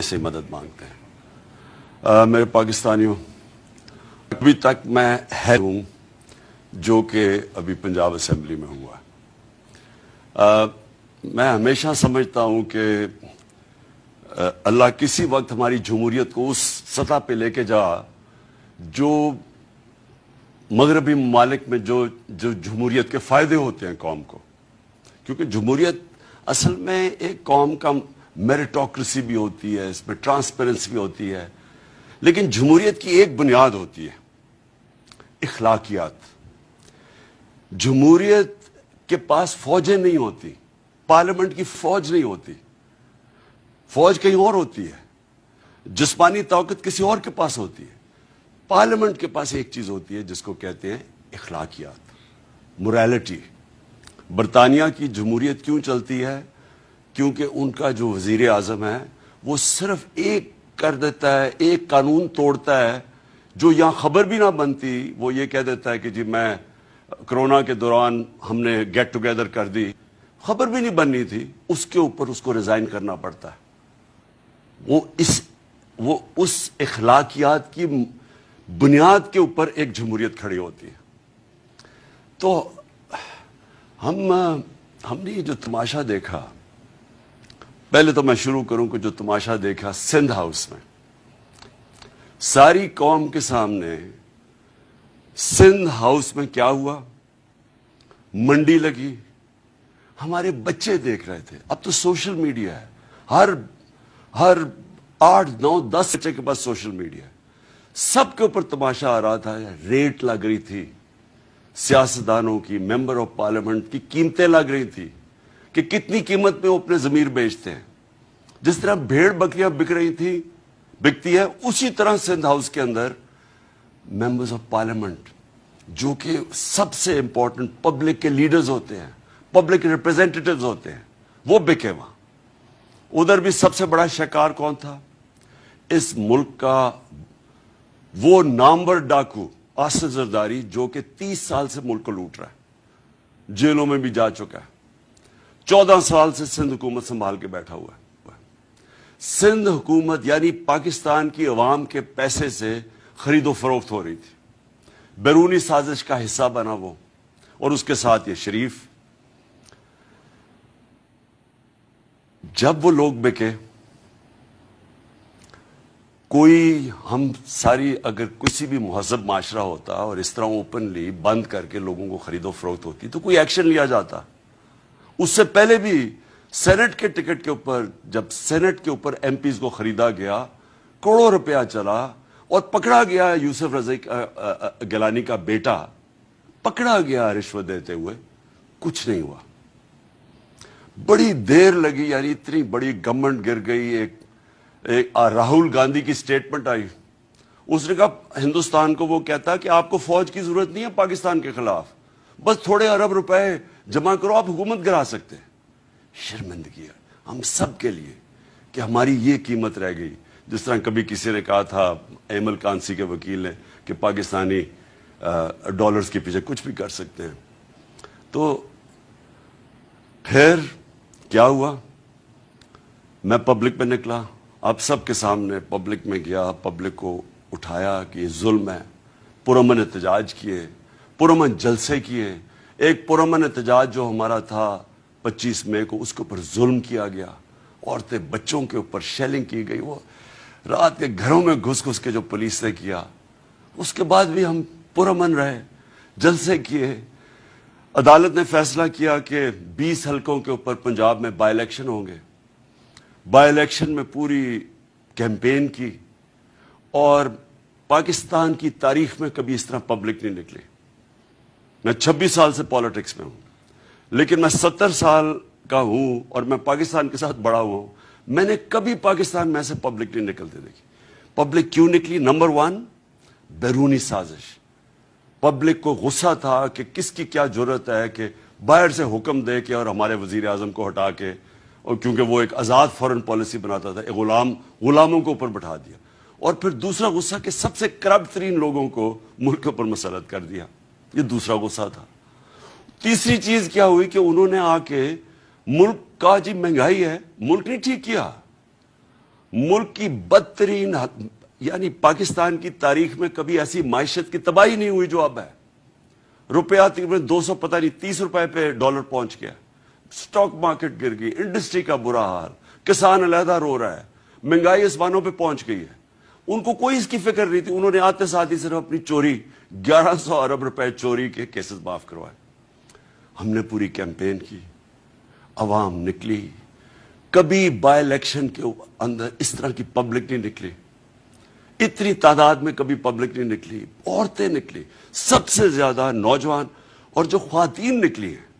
سے مدد مانگتے ہیں۔ میرے پاکستانیوں، ابھی تک میں ہوں جو کہ ابھی پنجاب اسمبلی میں ہوا۔ میں ہمیشہ سمجھتا ہوں کہ اللہ کسی وقت ہماری جمہوریت کو اس سطح پہ لے کے جا جو مغربی ممالک میں جو جمہوریت کے فائدے ہوتے ہیں قوم کو، کیونکہ جمہوریت اصل میں ایک قوم کا میریٹوکریسی بھی ہوتی ہے، اس میں ٹرانسپیرنسی بھی ہوتی ہے، لیکن جمہوریت کی ایک بنیاد ہوتی ہے اخلاقیات۔ جمہوریت کے پاس فوجیں نہیں ہوتی، پارلیمنٹ کی فوج نہیں ہوتی، فوج کہیں اور ہوتی ہے، جسمانی طاقت کسی اور کے پاس ہوتی ہے۔ پارلیمنٹ کے پاس ایک چیز ہوتی ہے جس کو کہتے ہیں اخلاقیات، موریلٹی۔ برطانیہ کی جمہوریت کیوں چلتی ہے؟ کیونکہ ان کا جو وزیر اعظم ہے وہ صرف ایک کر دیتا ہے، ایک قانون توڑتا ہے جو یہاں خبر بھی نہ بنتی، وہ یہ کہہ دیتا ہے کہ جی میں کرونا کے دوران ہم نے گیٹ ٹوگیدر کر دی، خبر بھی نہیں بننی تھی، اس کے اوپر اس کو ریزائن کرنا پڑتا ہے۔ وہ اس اخلاقیات کی بنیاد کے اوپر ایک جمہوریت کھڑی ہوتی ہے۔ تو ہم نے یہ جو تماشا دیکھا، پہلے تو میں شروع کروں کہ جو تماشا دیکھا سندھ ہاؤس میں، ساری قوم کے سامنے سندھ ہاؤس میں کیا ہوا، منڈی لگی، ہمارے بچے دیکھ رہے تھے۔ اب تو سوشل میڈیا ہے، ہر 8 9 10 بچے کے پاس سوشل میڈیا ہے، سب کے اوپر تماشا آ رہا تھا، ریٹ لگ رہی تھی، سیاستدانوں کی، ممبر آف پارلیمنٹ کی قیمتیں لگ رہی تھی کہ کتنی قیمت میں وہ اپنے ضمیر بیچتے ہیں۔ جس طرح بھیڑ بکریاں بک رہی تھی، بکتی ہے، اسی طرح سندھ ہاؤس کے اندر ممبرز آف پارلیمنٹ جو کہ سب سے امپورٹنٹ پبلک کے لیڈرز ہوتے ہیں، پبلک ریپرزینٹیٹیوز ہوتے ہیں، وہ بکے وہاں۔ ادھر بھی سب سے بڑا شکار کون تھا؟ اس ملک کا وہ نامور ڈاکو آصف زرداری، جو کہ 30 سال سے ملک کو لوٹ رہا ہے، جیلوں میں بھی جا چکا ہے، 14 سال سے سندھ حکومت سنبھال کے بیٹھا ہوا ہے۔ سندھ حکومت یعنی پاکستان کی عوام کے پیسے سے خرید و فروخت ہو رہی تھی، بیرونی سازش کا حصہ بنا وہ، اور اس کے ساتھ یہ شریف۔ جب وہ لوگ بکے، کوئی ہم ساری اگر کسی بھی مہذب معاشرہ ہوتا اور اس طرح اوپنلی بند کر کے لوگوں کو خرید و فروخت ہوتی تو کوئی ایکشن لیا جاتا۔ اس سے پہلے بھی سینٹ کے ٹکٹ کے اوپر، جب سینٹ کے اوپر ایم پیز کو خریدا گیا، کروڑوں روپیہ چلا اور پکڑا گیا یوسف رضا گیلانی کا بیٹا، پکڑا گیا رشوت دیتے ہوئے، کچھ نہیں ہوا۔ بڑی دیر لگی، یعنی اتنی بڑی گورنمنٹ گر گئی۔ ایک راہل گاندھی کی سٹیٹمنٹ آئی، اس نے کہا ہندوستان کو، وہ کہتا کہ آپ کو فوج کی ضرورت نہیں ہے پاکستان کے خلاف، بس تھوڑے ارب روپے جمع کرو، آپ حکومت گرا سکتے ہیں۔ شرمندگی ہے ہم سب کے لیے کہ ہماری یہ قیمت رہ گئی۔ جس طرح کبھی کسی نے کہا تھا، ایمل کانسی کے وکیل نے، کہ پاکستانی ڈالرز کے پیچھے کچھ بھی کر سکتے ہیں۔ تو پھر کیا ہوا؟ میں پبلک میں نکلا، آپ سب کے سامنے پبلک میں گیا، پبلک کو اٹھایا کہ یہ ظلم ہے، پرامن احتجاج کیے، پرامن جلسے کیے۔ ایک پرامن احتجاج جو ہمارا تھا 25 مئی کو، اس کے اوپر ظلم کیا گیا، عورتیں بچوں کے اوپر شیلنگ کی گئی، وہ رات کے گھروں میں گھس گھس کے جو پولیس نے کیا۔ اس کے بعد بھی ہم پرامن رہے، جلسے کیے۔ عدالت نے فیصلہ کیا کہ 20 حلقوں کے اوپر پنجاب میں بائی الیکشن ہوں گے۔ بائی الیکشن میں پوری کیمپین کی، اور پاکستان کی تاریخ میں کبھی اس طرح پبلک نہیں نکلی۔ میں 26 سال سے پالیٹکس میں ہوں، لیکن میں 70 سال کا ہوں اور میں پاکستان کے ساتھ بڑا ہوا ہوں، میں نے کبھی پاکستان میں سے پبلک نہیں نکلتے دیکھی۔ پبلک کیوں نکلی؟ نمبر 1، بیرونی سازش۔ پبلک کو غصہ تھا کہ کس کی کیا جرت ہے کہ باہر سے حکم دے کے اور ہمارے وزیر اعظم کو ہٹا کے، اور کیونکہ وہ ایک آزاد فورن پالیسی بناتا تھا، غلاموں کو اوپر بٹھا دیا۔ اور پھر دوسرا غصہ کہ سب سے کرپٹ ترین لوگوں کو ملک کے اوپر مسلط کر دیا، یہ دوسرا غصہ تھا۔ تیسری چیز کیا ہوئی کہ انہوں نے آ کے ملک کا، جی مہنگائی ہے، ملک نہیں ٹھیک کیا، ملک کی بدترین یعنی پاکستان کی تاریخ میں کبھی ایسی معیشت کی تباہی نہیں ہوئی جو اب ہے. روپیہ تقریباً 200 پتہ نہیں 30 روپے پہ ڈالر پہنچ گیا. سٹاک مارکیٹ گر گئی, انڈسٹری کا برا حال, کسان علیحدہ رو رہا ہے, مہنگائی آسمانوں پہ پہنچ گئی ہے. ان کو کوئی اس کی فکر نہیں تھی. انہوں نے آتے ساتھ ہی صرف اپنی چوری 1100 ارب روپے چوری کے کیسز معاف کروائے. ہم نے پوری کیمپین کی, عوام نکلی. کبھی بائی الیکشن کے اندر اس طرح کی پبلک نہیں نکلی, اتنی تعداد میں کبھی پبلک نہیں نکلی. عورتیں نکلی, سب سے زیادہ نوجوان اور جو خواتین نکلی ہیں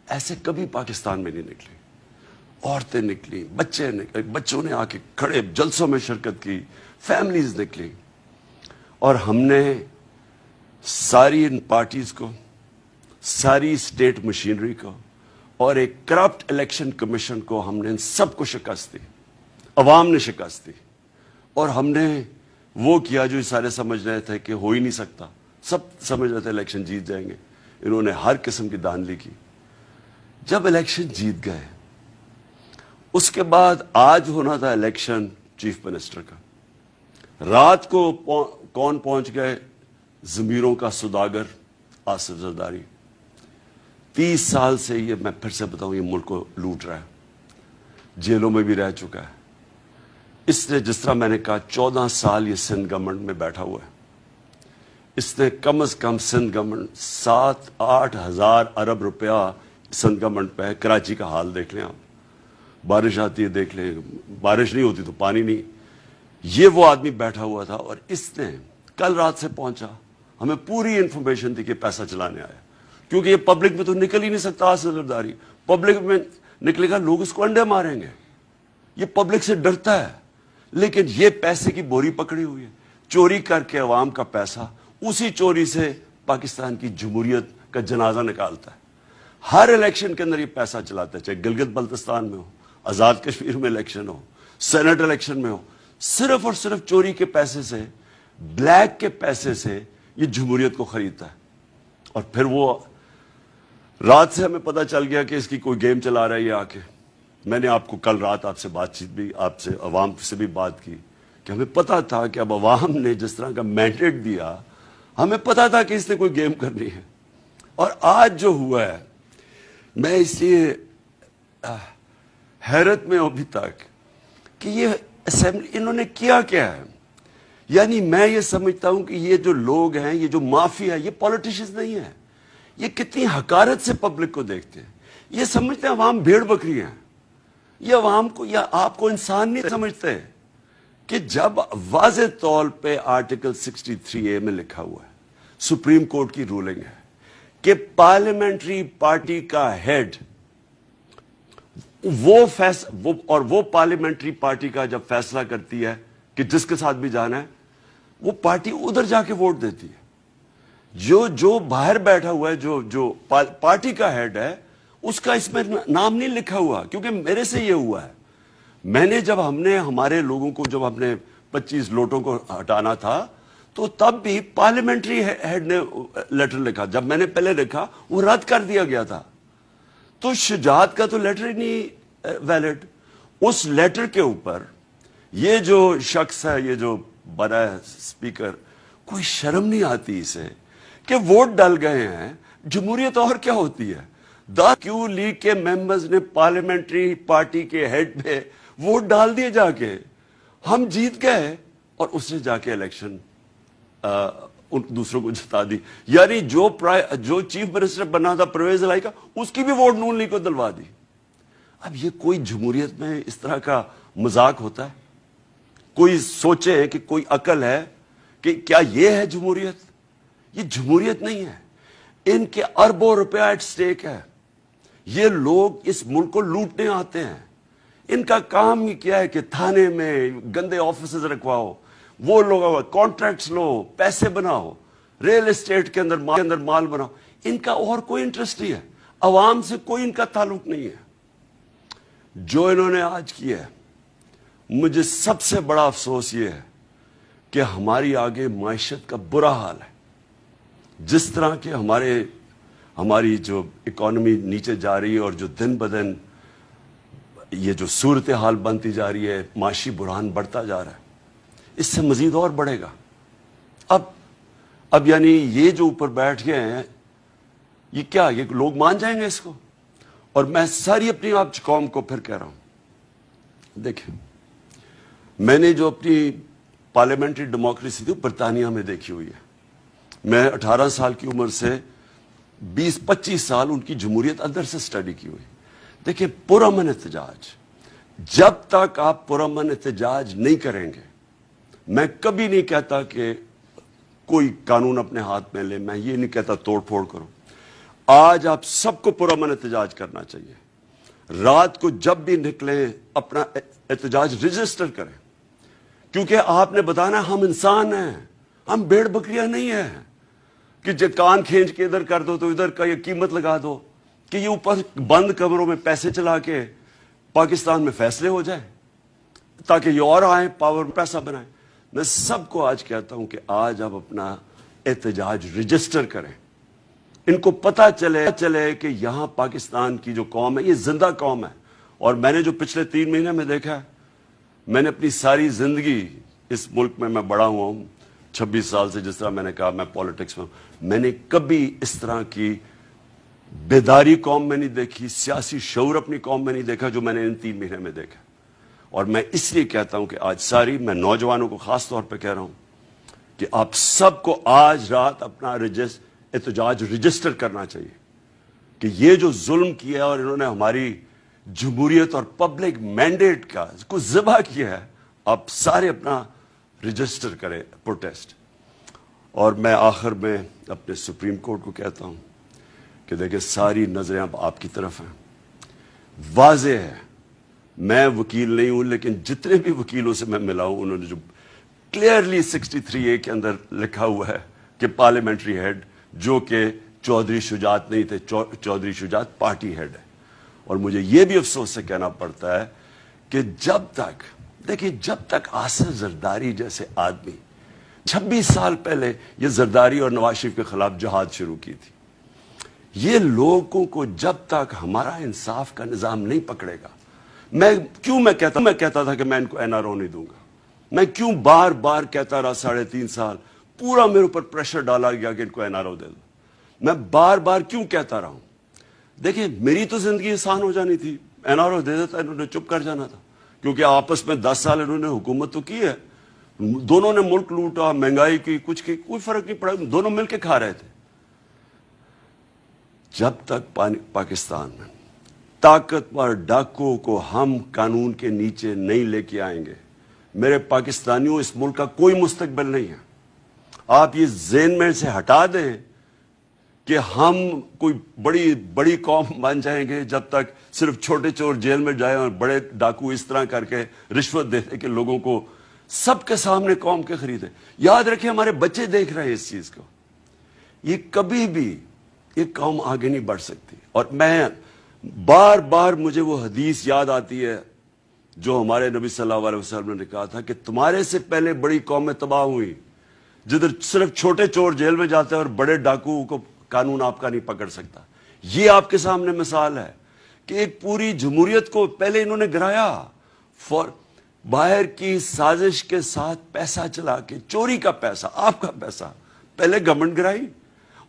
ایسے کبھی پاکستان میں نہیں نکلی. عورتیں نکلی, بچوں نے آ کے کھڑے جلسوں میں شرکت کی, فیملیز نکلی. اور ہم نے ساری ان پارٹیز کو, ساری اسٹیٹ مشینری کو اور ایک کرپٹ الیکشن کمیشن کو ہم نے ان سب کو شکست دی. عوام نے شکست دی. اور ہم نے وہ کیا جو سارے سمجھ رہے تھے کہ ہو ہی نہیں سکتا. سب سمجھ رہے تھے الیکشن جیت جائیں گے. انہوں نے ہر قسم کی دھاندلی کی. جب الیکشن جیت گئے, اس کے بعد آج ہونا تھا الیکشن چیف منسٹر کا. رات کو کون پہنچ گئے؟ ضمیروں کا سوداگر آصف زرداری. 30 سال سے یہ, میں پھر سے بتاؤں, یہ ملک کو لوٹ رہا ہے. جیلوں میں بھی رہ چکا ہے. اس نے, جس طرح میں نے کہا, 14 سال یہ سندھ گورنمنٹ میں بیٹھا ہوا ہے. اس نے کم از کم سندھ گورنمنٹ 7-8 ہزار ارب روپیہ سندھ گورنمنٹ پہ ہے. کراچی کا حال دیکھ لیں آپ, بارش آتی ہے دیکھ لیں, بارش نہیں ہوتی تو پانی نہیں. یہ وہ آدمی بیٹھا ہوا تھا. اور اس نے کل رات سے پہنچا, ہمیں پوری انفارمیشن تھی کہ پیسہ چلانے آیا. کیونکہ یہ پبلک میں تو نکل ہی نہیں سکتا. آصف زرداری پبلک میں نکلے گا, لوگ اس کو انڈے ماریں گے. یہ پبلک سے ڈرتا ہے. لیکن یہ پیسے کی بوری پکڑی ہوئی ہے, چوری کر کے عوام کا پیسہ, اسی چوری سے پاکستان کی جمہوریت کا جنازہ نکالتا ہے. ہر الیکشن کے اندر یہ پیسہ چلاتا ہے, چاہے گلگت بلتستان میں ہو, آزاد کشمیر میں الیکشن ہو, سینٹ الیکشن میں ہو. صرف اور صرف چوری کے پیسے سے, بلیک کے پیسے سے یہ جمہوریت کو خریدتا ہے. اور پھر وہ رات سے ہمیں پتہ چل گیا کہ اس کی کوئی گیم چلا رہا ہے یہ آ کے. میں نے آپ کو کل رات آپ سے بات چیت بھی, آپ سے عوام سے بھی بات کی کہ ہمیں پتا تھا کہ اب عوام نے جس طرح کا مینڈیٹ دیا, ہمیں پتا تھا کہ اس نے کوئی گیم کرنی ہے. اور آج جو ہوا ہے, میں اس لیے حیرت میں ہوں ابھی تک کہ یہ اسمبلی انہوں نے کیا ہے. یعنی میں یہ سمجھتا ہوں کہ یہ جو لوگ ہیں, یہ جو مافیا ہے, یہ پولیٹیشنز نہیں ہیں. یہ کتنی حقارت سے پبلک کو دیکھتے ہیں. یہ سمجھتے ہیں عوام بھیڑ بکری ہیں. یہ عوام کو یا آپ کو انسان نہیں سمجھتے کہ جب واضح طور پہ آرٹیکل 63A میں لکھا ہوا ہے, سپریم کورٹ کی رولنگ ہے کہ پارلیمنٹری پارٹی کا ہیڈ وہ پارلیمنٹری پارٹی کا جب فیصلہ کرتی ہے کہ جس کے ساتھ بھی جانا ہے, وہ پارٹی ادھر جا کے ووٹ دیتی ہے. جو باہر بیٹھا ہوا ہے, جو پارٹی کا ہیڈ ہے, اس کا اس میں نام نہیں لکھا ہوا. کیونکہ میرے سے یہ ہوا ہے, میں نے جب ہم نے ہمارے لوگوں کو جب ہم نے 25 لوٹوں کو ہٹانا تھا تو تب بھی پارلیمنٹری ہیڈ نے لیٹر لکھا. جب میں نے پہلے لکھا وہ رد کر دیا گیا تھا. تو شجاعت کا تو لیٹر ہی نہیں ویلڈ. اس لیٹر کے اوپر یہ جو شخص ہے, یہ جو بنا ہے اسپیکر, کوئی شرم نہیں آتی اسے کہ ووٹ ڈال گئے ہیں. جمہوریت اور کیا ہوتی ہے؟ کیوں لیگ کے ممبرز نے پارلیمنٹری پارٹی کے ہیڈ پہ ووٹ ڈال دیے جا کے, ہم جیت گئے, اور اس نے جا کے الیکشن ان دوسروں کو جتا دی. یعنی جو چیف منسٹر بنا تھا پرویز الہی کا, اس کی بھی ووٹ نون لیگ کو دلوا دی. اب یہ کوئی جمہوریت میں اس طرح کا مذاق ہوتا ہے؟ کوئی سوچے کہ کوئی عقل ہے کہ کیا یہ ہے جمہوریت؟ یہ جمہوریت نہیں ہے. ان کے اربوں روپیہ ایٹ سٹیک ہے. یہ لوگ اس ملک کو لوٹنے آتے ہیں. ان کا کام ہی کیا ہے کہ تھانے میں گندے آفیسز رکھواؤ, وہ لوگ کانٹریکٹس لو, پیسے بناؤ, ریل اسٹیٹ کے اندر مال بناؤ. ان کا اور کوئی انٹرسٹ نہیں ہے. عوام سے کوئی ان کا تعلق نہیں ہے. جو انہوں نے آج کیا ہے, مجھے سب سے بڑا افسوس یہ ہے کہ ہماری آگے معیشت کا برا حال ہے. جس طرح کہ ہماری جو اکانومی نیچے جا رہی ہے, اور جو دن بدن یہ جو صورتحال بنتی جا رہی ہے، معاشی بحران بڑھتا جا رہا ہے، اس سے مزید اور بڑھے گا. اب یعنی یہ جو اوپر بیٹھ گئے ہیں، یہ کیا، یہ لوگ مان جائیں گے اس کو؟ اور میں ساری اپنی آپ قوم کو پھر کہہ رہا ہوں، دیکھیں، میں نے جو اپنی پارلیمنٹری ڈیموکریسی تھی برطانیہ میں دیکھی ہوئی ہے. میں 18 سال کی عمر سے 20-25 سال ان کی جمہوریت اندر سے سٹڈی کی ہوئی. دیکھیں، پرامن احتجاج، جب تک آپ پرامن احتجاج نہیں کریں گے، میں کبھی نہیں کہتا کہ کوئی قانون اپنے ہاتھ میں لے، میں یہ نہیں کہتا توڑ پھوڑ کرو. آج آپ سب کو پرامن احتجاج کرنا چاہیے. رات کو جب بھی نکلیں اپنا احتجاج رجسٹر کریں، کیونکہ آپ نے بتانا ہم انسان ہیں، ہم بھیڑ بکریاں نہیں ہیں کہ کان کھینچ کے ادھر کر دو تو ادھر کا یہ قیمت لگا دو کہ یہ اوپر بند کمروں میں پیسے چلا کے پاکستان میں فیصلے ہو جائے تاکہ یہ اور آئیں پاور پیسہ بنائیں. میں سب کو آج کہتا ہوں کہ آج آپ اپنا احتجاج رجسٹر کریں. ان کو پتا چلے کہ یہاں پاکستان کی جو قوم ہے یہ زندہ قوم ہے. اور میں نے جو پچھلے 3 مہینے میں دیکھا ہے، میں نے اپنی ساری زندگی اس ملک میں بڑا ہوا ہوں 26 سال سے، جس طرح میں نے کہا میں پالیٹکس میں ہوں، میں نے کبھی اس طرح کی بیداری قوم میں نہیں دیکھی، سیاسی شعور اپنی قوم میں نہیں دیکھا جو میں نے ان 3 مہینے میں دیکھا. اور میں اس لیے کہتا ہوں کہ آج میں نوجوانوں کو خاص طور پہ کہہ رہا ہوں کہ آپ سب کو آج رات اپنا احتجاج رجسٹر کرنا چاہیے کہ یہ جو ظلم کیا اور انہوں نے ہماری جمہوریت اور پبلک مینڈیٹ کا کو ذبح کیا ہے، آپ سارے اپنا رجسٹر کریں پروٹیسٹ. اور میں آخر میں اپنے سپریم کورٹ کو کہتا ہوں کہ دیکھیں، ساری نظریں اب آپ کی طرف ہیں. واضح ہے، میں وکیل نہیں ہوں لیکن جتنے بھی وکیلوں سے میں ملا ہوں انہوں نے جو کلیئرلی 63A کے اندر لکھا ہوا ہے کہ پارلیمنٹری ہیڈ، جو کہ چودھری شجاعت نہیں تھے، چودھری شجاعت پارٹی ہیڈ ہے. اور مجھے یہ بھی افسوس سے کہنا پڑتا ہے کہ جب تک آصف زرداری جیسے آدمی 26 سال پہلے یہ زرداری اور نواز شریف کے خلاف جہاد شروع کی تھی، یہ لوگوں کو جب تک ہمارا انصاف کا نظام نہیں پکڑے گا، میں کہتا تھا کہ میں ان کو NRO نہیں دوں گا. میں کیوں بار بار کہتا رہا 3.5 سال، پورا میرے اوپر پریشر ڈالا گیا کہ ان کو NRO دے دو. میں بار بار کیوں کہتا رہا ہوں؟ دیکھیں، میری تو زندگی آسان ہو جانی تھی، NRO دے دیتا، انہوں نے چپ کر جانا تھا، کیونکہ آپس میں 10 سال انہوں نے حکومت تو کی ہے، دونوں نے ملک لوٹا، مہنگائی کی، کچھ کی، کوئی فرق نہیں پڑا، دونوں مل کے کھا رہے تھے. جب تک پاکستان میں طاقتور ڈاکوؤں کو ہم قانون کے نیچے نہیں لے کے آئیں گے، میرے پاکستانیوں، اس ملک کا کوئی مستقبل نہیں ہے. آپ یہ ذہن میں سے ہٹا دیں کہ ہم کوئی بڑی قوم بن جائیں گے جب تک صرف چھوٹے چور جیل میں جائیں اور بڑے ڈاکو اس طرح کر کے رشوت دیتے کہ لوگوں کو سب کے سامنے قوم کے خریدے. یاد رکھیں، ہمارے بچے دیکھ رہے ہیں اس چیز کو. یہ کبھی بھی یہ قوم آگے نہیں بڑھ سکتی. اور میں بار بار مجھے وہ حدیث یاد آتی ہے جو ہمارے نبی صلی اللہ علیہ وسلم نے کہا تھا کہ تمہارے سے پہلے بڑی قومیں تباہ ہوئی جدھر صرف چھوٹے چور جیل میں جاتے ہیں اور بڑے ڈاکو کو قانون آپ کا نہیں پکڑ سکتا. یہ آپ کے سامنے مثال ہے کہ ایک پوری جمہوریت کو پہلے انہوں نے گرایا، باہر کی سازش کے ساتھ پیسہ چلا کے، چوری کا پیسہ، آپ کا پیسہ، پہلے گورنمنٹ گرائی،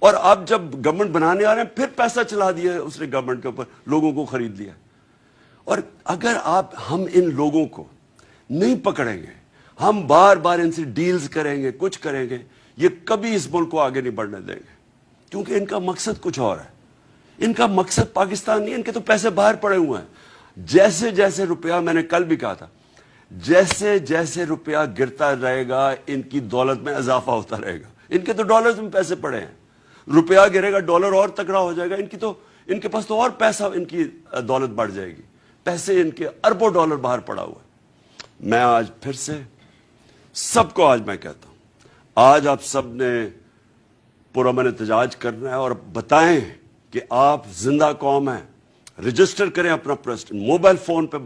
اور اب جب گورنمنٹ بنانے آ رہے ہیں پھر پیسہ چلا دیا اس نے گورنمنٹ کے اوپر، لوگوں کو خرید لیا. اور اگر ہم ان لوگوں کو نہیں پکڑیں گے، ہم بار بار ان سے ڈیلز کریں گے، کچھ کریں گے، یہ کبھی اس ملک کو آگے نہیں بڑھنے دیں گے، کیونکہ ان کا مقصد کچھ اور ہے. ان کا مقصد پاکستان نہیں، ان کے تو پیسے باہر پڑے ہوئے ہیں. جیسے جیسے روپیہ، میں نے کل بھی کہا تھا، جیسے جیسے روپیہ گرتا رہے گا ان کی دولت میں اضافہ ہوتا رہے گا. ان کے تو ڈالرز میں پیسے پڑے ہیں، روپیہ گرے گا ڈالر اور تکڑا ہو جائے گا، ان کے پاس تو اور پیسہ، ان کی دولت بڑھ جائے گی. پیسے ان کے اربوں ڈالر باہر پڑا ہوا ہے. میں آج پھر سے سب کو آج میں کہتا ہوں، آج آپ سب نے پرامن احتجاج کرنا ہے اور بتائیں کہ آپ زندہ قوم ہیں. رجسٹر کریں اپنا پریسٹن، موبائل فون پہ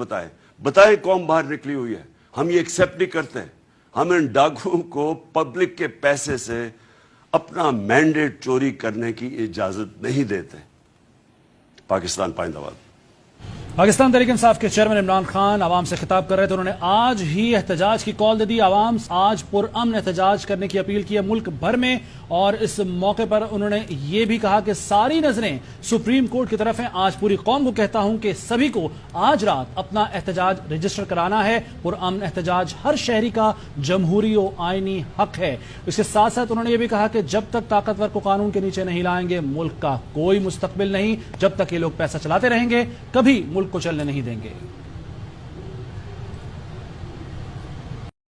بتائیں قوم باہر نکلی ہوئی ہے. ہم یہ ایکسیپٹ نہیں کرتے، ہم ان ڈاکوؤں کو پبلک کے پیسے سے اپنا مینڈیٹ چوری کرنے کی اجازت نہیں دیتے. پاکستان پائندہ باد. پاکستان تحریک انصاف کے چیئرمین عمران خان عوام سے خطاب کر رہے تھے. انہوں نے آج ہی احتجاج کی کال دے دی. عوام آج پرامن احتجاج کرنے کی اپیل کی ہے ملک بھر میں, اور اس موقع پر انہوں نے یہ بھی کہا کہ ساری نظریں سپریم کورٹ کی طرف ہیں. آج پوری قوم کو کہتا ہوں کہ سبھی کو آج رات اپنا احتجاج رجسٹر کرانا ہے. پرامن احتجاج ہر شہری کا جمہوری و آئینی حق ہے. اس کے ساتھ ساتھ انہوں نے یہ بھی کہا کہ جب تک طاقتور کو قانون کے نیچے نہیں لائیں گے ملک کا کوئی مستقبل نہیں. جب تک یہ لوگ پیسہ چلاتے رہیں گے کبھی ملک کو چلنے نہیں دیں گے.